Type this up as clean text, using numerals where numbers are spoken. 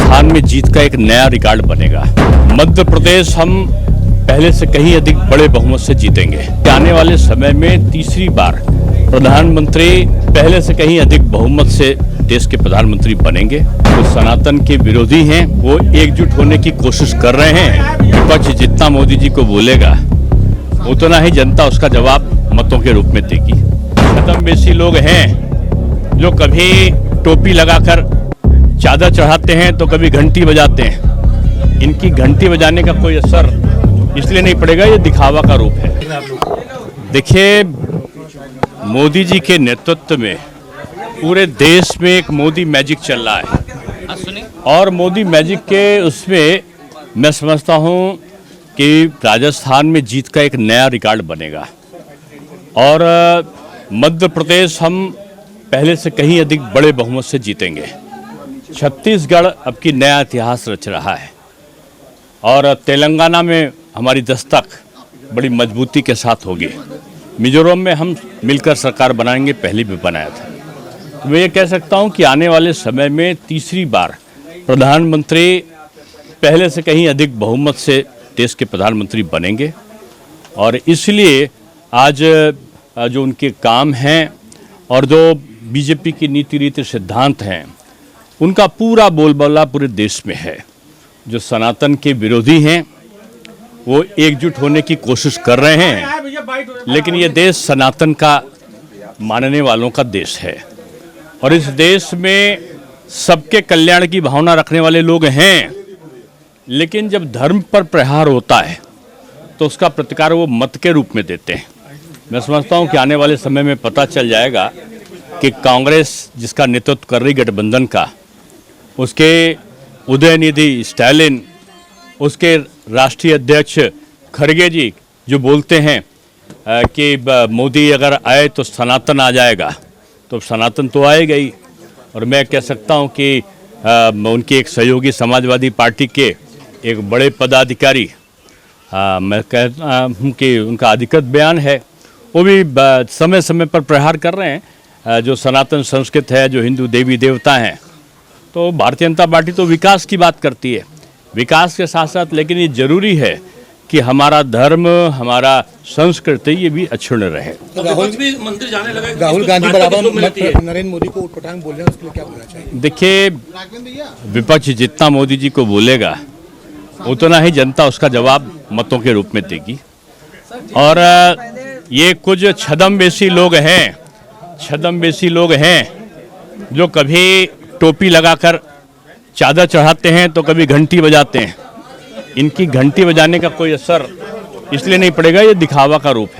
राजस्थान में जीत का एक नया रिकॉर्ड बनेगा। मध्य प्रदेश हम पहले से कहीं अधिक बड़े बहुमत से जीतेंगे। आने वाले समय में तीसरी बार प्रधानमंत्री पहले से कहीं अधिक बहुमत से देश के प्रधानमंत्री बनेंगे। जो सनातन के विरोधी हैं वो एकजुट होने की कोशिश कर रहे हैं। विपक्ष जितना मोदी जी को बोलेगा उतना ही जनता उसका जवाब मतों के रूप में देगी। छद्मवेशी लोग हैं जो कभी टोपी लगाकर चादर चढ़ाते हैं तो कभी घंटी बजाते हैं। इनकी घंटी बजाने का कोई असर इसलिए नहीं पड़ेगा, ये दिखावा का रूप है। देखिए, मोदी जी के नेतृत्व में पूरे देश में एक मोदी मैजिक चल रहा है और मोदी मैजिक के उसमें मैं समझता हूँ कि राजस्थान में जीत का एक नया रिकॉर्ड बनेगा और मध्य प्रदेश हम पहले से कहीं अधिक बड़े बहुमत से जीतेंगे। छत्तीसगढ़ अब की नया इतिहास रच रहा है और तेलंगाना में हमारी दस्तक बड़ी मजबूती के साथ होगी। मिजोरम में हम मिलकर सरकार बनाएंगे, पहले भी बनाया था। मैं ये कह सकता हूँ कि आने वाले समय में तीसरी बार प्रधानमंत्री पहले से कहीं अधिक बहुमत से देश के प्रधानमंत्री बनेंगे और इसलिए आज जो उनके काम हैं और जो बीजेपी की नीति रीति सिद्धांत हैं उनका पूरा बोलबाला पूरे देश में है। जो सनातन के विरोधी हैं वो एकजुट होने की कोशिश कर रहे हैं, लेकिन ये देश सनातन का मानने वालों का देश है और इस देश में सबके कल्याण की भावना रखने वाले लोग हैं। लेकिन जब धर्म पर प्रहार होता है तो उसका प्रतिकार वो मत के रूप में देते हैं। मैं समझता हूँ कि आने वाले समय में पता चल जाएगा कि कांग्रेस जिसका नेतृत्व कर रही गठबंधन का, उसके उदयनिधि स्टालिन, उसके राष्ट्रीय अध्यक्ष खड़गे जी जो बोलते हैं कि मोदी अगर आए तो सनातन आ जाएगा, तो सनातन तो आएगा ही। और मैं कह सकता हूं कि उनकी एक सहयोगी समाजवादी पार्टी के एक बड़े पदाधिकारी, मैं कहता हूं कि उनका अधिकृत बयान है, वो भी समय समय पर प्रहार कर रहे हैं जो सनातन संस्कृति है, जो हिंदू देवी देवता हैं। तो भारतीय जनता पार्टी तो विकास की बात करती है, विकास के साथ साथ, लेकिन ये जरूरी है कि हमारा धर्म, हमारा संस्कृति ये भी अक्षुण्ण रहे। राहुल गांधी बराबर नरेंद्र मोदी को उटपटांग बोल रहे हैं, उसके लिए क्या बोलना चाहिए? देखिए, विपक्ष जितना मोदी जी को बोलेगा उतना ही जनता उसका जवाब मतों के रूप में देगी और ये कुछ छद्मवेशी लोग हैं जो कभी टोपी लगाकर चादर चढ़ाते हैं तो कभी घंटी बजाते हैं। इनकी घंटी बजाने का कोई असर इसलिए नहीं पड़ेगा, ये दिखावा का रूप है।